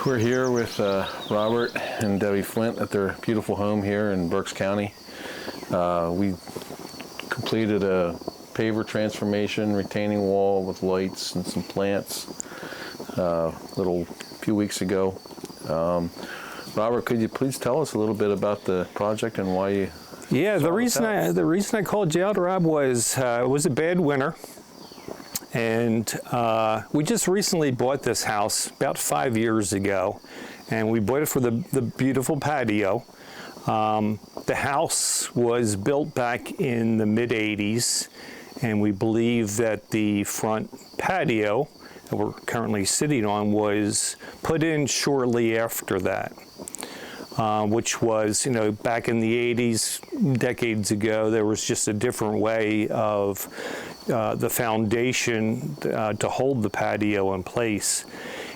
We're here with Robert and Debbie Flint at their beautiful home here in Berks County. We completed a paver transformation, retaining wall with lights and some plants a few weeks ago. Robert, could you please tell us a little bit about the project and why you... Yeah, the reason I called you out, Rob, was it was a bad winter. And we just recently bought this house about 5 years ago, and we bought it for the beautiful patio. The house was built back in the mid-'80s, and we believe that the front patio that we're currently sitting on was put in shortly after that, which was, you know, back in the 80s, decades ago, there was just a different way of the foundation to hold the patio in place.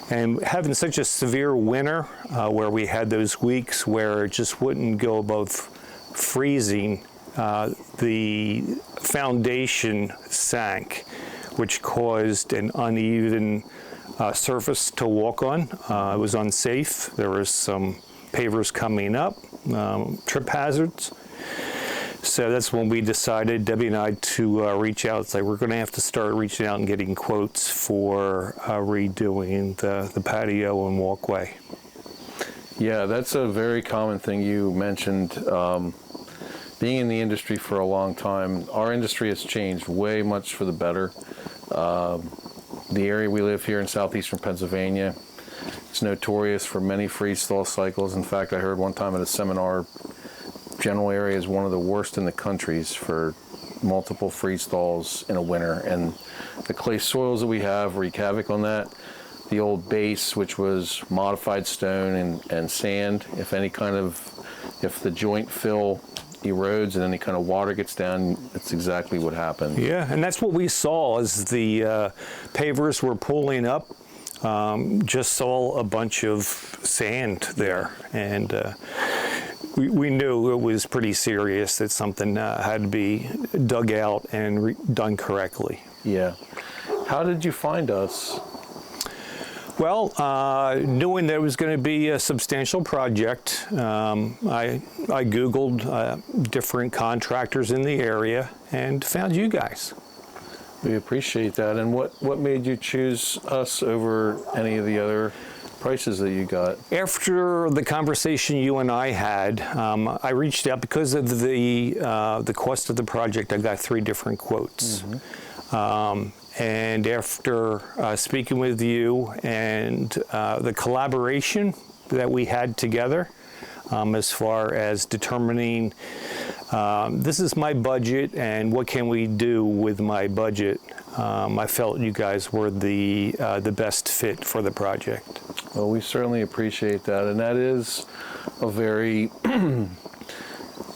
And having such a severe winter where we had those weeks where it just wouldn't go above freezing, the foundation sank, which caused an uneven surface to walk on. It was unsafe. There was some pavers coming up, trip hazards. So that's when we decided, Debbie and I, to reach out. It's like we're going to have to start reaching out and getting quotes for redoing the patio and walkway. Yeah, that's a very common thing you mentioned. Being in the industry for a long time, our industry has changed way much for the better. The area we live here in southeastern Pennsylvania is notorious for many freeze-thaw cycles. In fact, I heard one time at a seminar, general area is one of the worst in the countries for multiple freeze thaws in a winter, and the clay soils that we have wreak havoc on that. The old base, which was modified stone and sand, if the joint fill erodes and any kind of water gets down, that's exactly what happened. Yeah, and that's what we saw as the pavers were pulling up. Just saw a bunch of sand there, and we knew it was pretty serious, that something had to be dug out and done correctly. Yeah. How did you find us? Well, knowing that it was going to be a substantial project, I Googled different contractors in the area and found you guys. We appreciate that. And what made you choose us over any of the other prices that you got? After the conversation you and I had, I reached out because of the cost of the project. I got 3 different quotes. Mm-hmm. And after speaking with you and the collaboration that we had together, as far as determining this is my budget and what can we do with my budget, I felt you guys were the best fit for the project. Well, we certainly appreciate that, and that is a very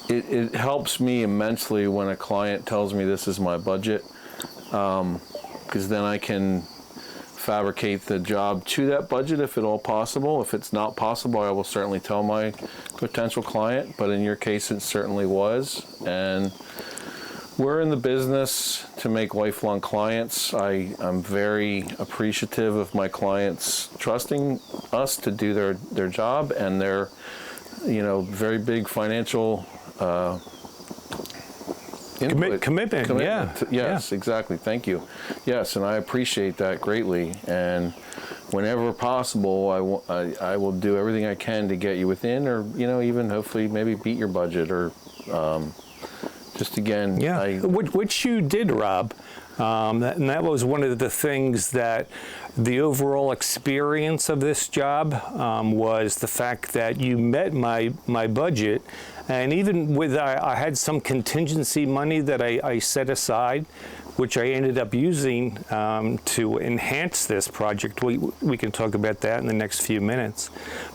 it helps me immensely when a client tells me this is my budget, because then I can fabricate the job to that budget if at all possible. If it's not possible, I will certainly tell my potential client, but in your case it certainly was. And we're in the business to make lifelong clients. I'm very appreciative of my clients trusting us to do their job, and their, very big financial commitment. Yeah. Yes, exactly. Thank you. Yes, and I appreciate that greatly. And whenever possible, I will do everything I can to get you within, or even hopefully maybe beat your budget, or just again. Yeah. Which you did, Rob. And that was one of the things that the overall experience of this job was the fact that you met my budget. And even with, I had some contingency money that I set aside, which I ended up using to enhance this project. We can talk about that in the next few minutes.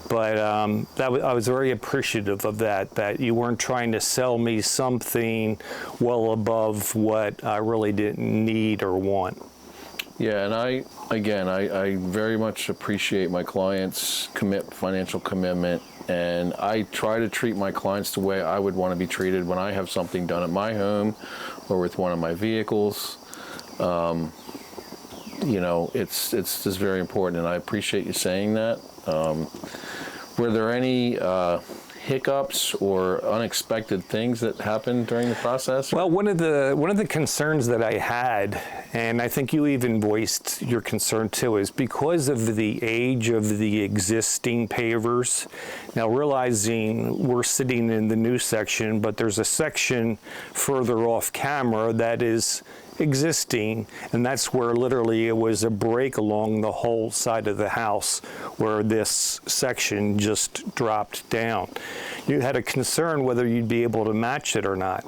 But I was very appreciative of that you weren't trying to sell me something well above what I really didn't need or want. Yeah, and I very much appreciate my clients' financial commitment, and I try to treat my clients the way I would want to be treated when I have something done at my home or with one of my vehicles. it's just very important, and I appreciate you saying that. Were there any hiccups or unexpected things that happened during the process? Well, one of the concerns that I had, and I think you even voiced your concern too, is because of the age of the existing pavers. Now, realizing we're sitting in the new section, but there's a section further off camera that is existing, and that's where literally it was a break along the whole side of the house where this section just dropped down. You had a concern whether you'd be able to match it or not.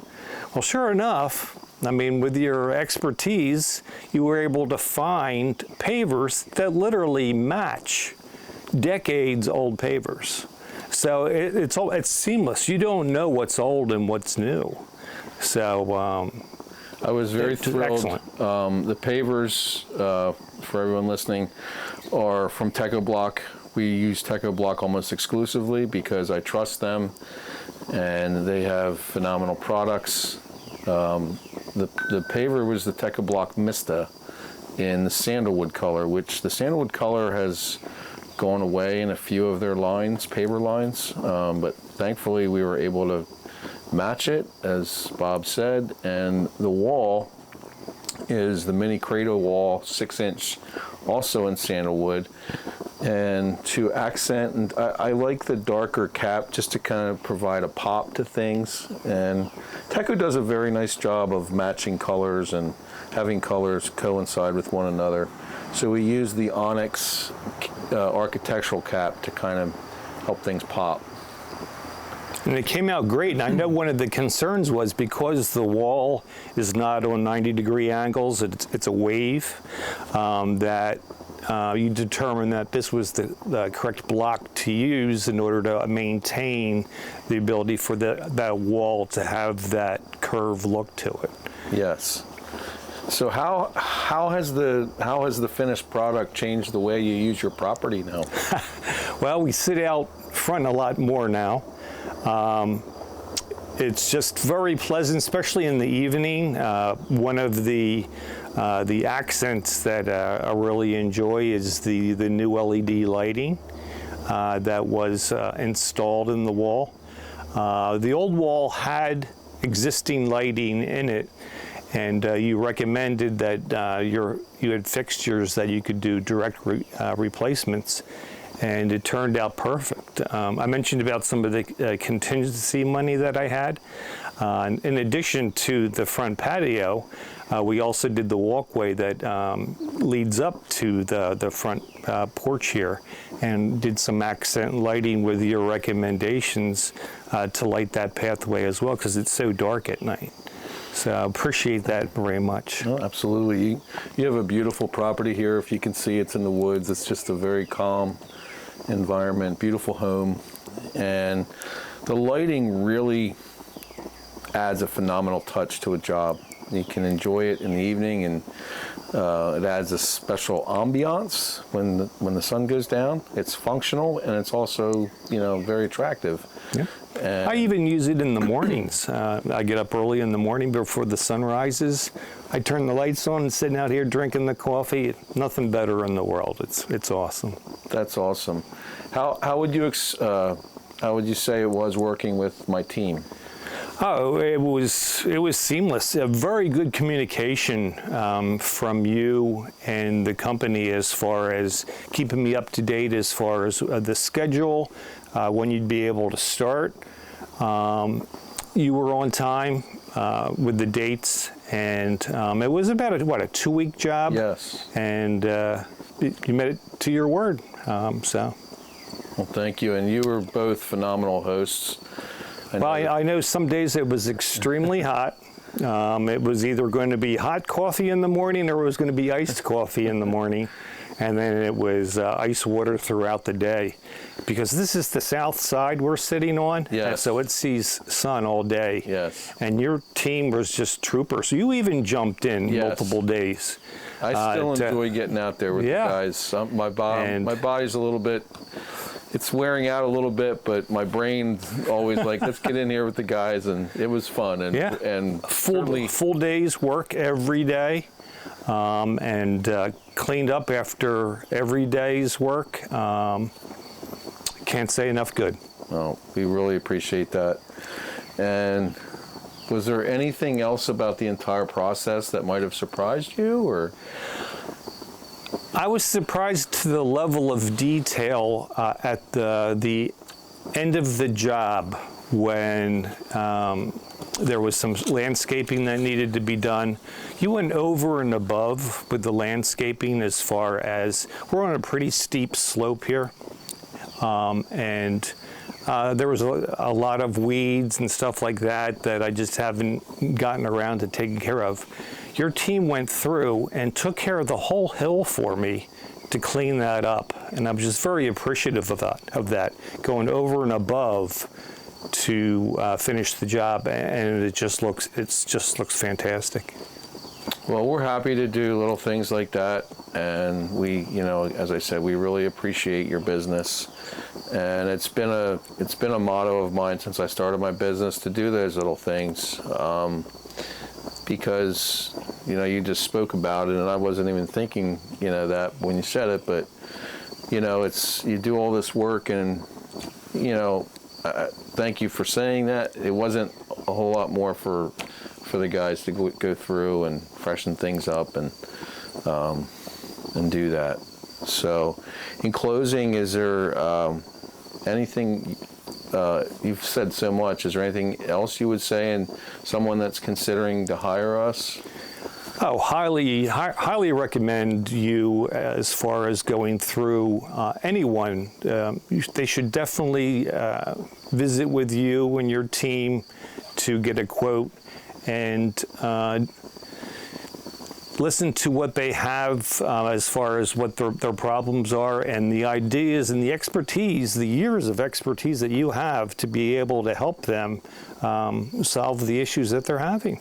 Well, sure enough, I mean, with your expertise, you were able to find pavers that literally match decades old pavers. So it's seamless. You don't know what's old and what's new. So I was very thrilled. Excellent. The pavers, for everyone listening, are from Teco Block. We use Teco Block almost exclusively because I trust them, and they have phenomenal products. The paver was the Teco Block Mista in the sandalwood color, which the sandalwood color has gone away in a few of their lines, paver lines, but thankfully we were able to match it, as Bob said. And the wall is the mini cradle wall, 6-inch, also in sandalwood. And to accent, and I like the darker cap just to kind of provide a pop to things. And Teco does a very nice job of matching colors and having colors coincide with one another. So we use the onyx architectural cap to kind of help things pop. And it came out great. And I know one of the concerns was because the wall is not on 90-degree angles, it's a wave, that you determined that this was the correct block to use in order to maintain the ability for that wall to have that curved look to it. Yes. So how has the finished product changed the way you use your property now? Well, we sit out front a lot more now. It's just very pleasant, especially in the evening. One of the accents that I really enjoy is the new LED lighting that was installed in the wall. The old wall had existing lighting in it, and you recommended that you had fixtures that you could do direct replacements, and it turned out perfect. I mentioned about some of the contingency money that I had. In addition to the front patio, we also did the walkway that leads up to the front porch here, and did some accent lighting with your recommendations to light that pathway as well, because it's so dark at night. So I appreciate that very much. Oh, absolutely. You have a beautiful property here. If you can see, it's in the woods. It's just a very calm environment, beautiful home. And the lighting really adds a phenomenal touch to a job. You can enjoy it in the evening, and it adds a special ambiance when the sun goes down. It's functional, and it's also, very attractive. Yeah. I even use it in the mornings. I get up early in the morning before the sun rises. I turn the lights on and sitting out here drinking the coffee. Nothing better in the world. It's awesome. That's awesome. How would you say it was working with my team? Oh, it was seamless. A very good communication from you and the company as far as keeping me up to date as far as the schedule, when you'd be able to start. You were on time with the dates, and it was about a 2-week job. Yes. And you made it to your word. So. Well, thank you, and you were both phenomenal hosts. I know some days it was extremely hot. It was either going to be hot coffee in the morning or it was going to be iced coffee in the morning. And then it was ice water throughout the day. Because this is the south side we're sitting on. Yes. So it sees sun all day. Yes. And your team was just troopers. You even jumped in multiple days. I still enjoy getting out there with the guys. My body's a little bit... It's wearing out a little bit, but my brain's always like, let's get in here with the guys, and it was fun. And full days work every day. and cleaned up after every day's work. Can't say enough good. Well, we really appreciate that. And was there anything else about the entire process that might have surprised you, or? I was surprised to the level of detail at the end of the job when there was some landscaping that needed to be done. You went over and above with the landscaping as far as, we're on a pretty steep slope here, and there was a lot of weeds and stuff like that I just haven't gotten around to taking care of. Your team went through and took care of the whole hill for me to clean that up, and I'm just very appreciative of that, going over and above to finish the job, and it just looks fantastic. Well, we're happy to do little things like that, and we, as I said, we really appreciate your business, and it's been a motto of mine since I started my business to do those little things, because you just spoke about it, and I wasn't even thinking that when you said it, but it's, you do all this work, and thank you for saying that. It wasn't a whole lot more for the guys to go through and freshen things up and do that. So, in closing, is there anything, you've said so much, is there anything else you would say in someone that's considering to hire us? Oh, highly recommend you as far as going through anyone. They should definitely visit with you and your team to get a quote and listen to what they have as far as what their problems are, and the ideas and the expertise, the years of expertise that you have to be able to help them solve the issues that they're having.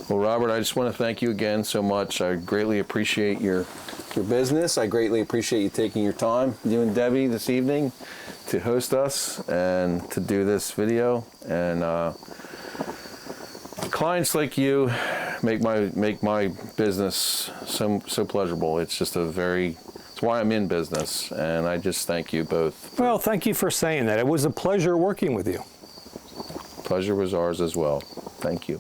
Well, Robert, I just want to thank you again so much. I greatly appreciate your business. I greatly appreciate you taking your time, you and Debbie, this evening to host us and to do this video. And clients like you make my business so pleasurable. It's just it's why I'm in business, and I just thank you both. Well, thank you for saying that. It was a pleasure working with you. Pleasure was ours as well. Thank you.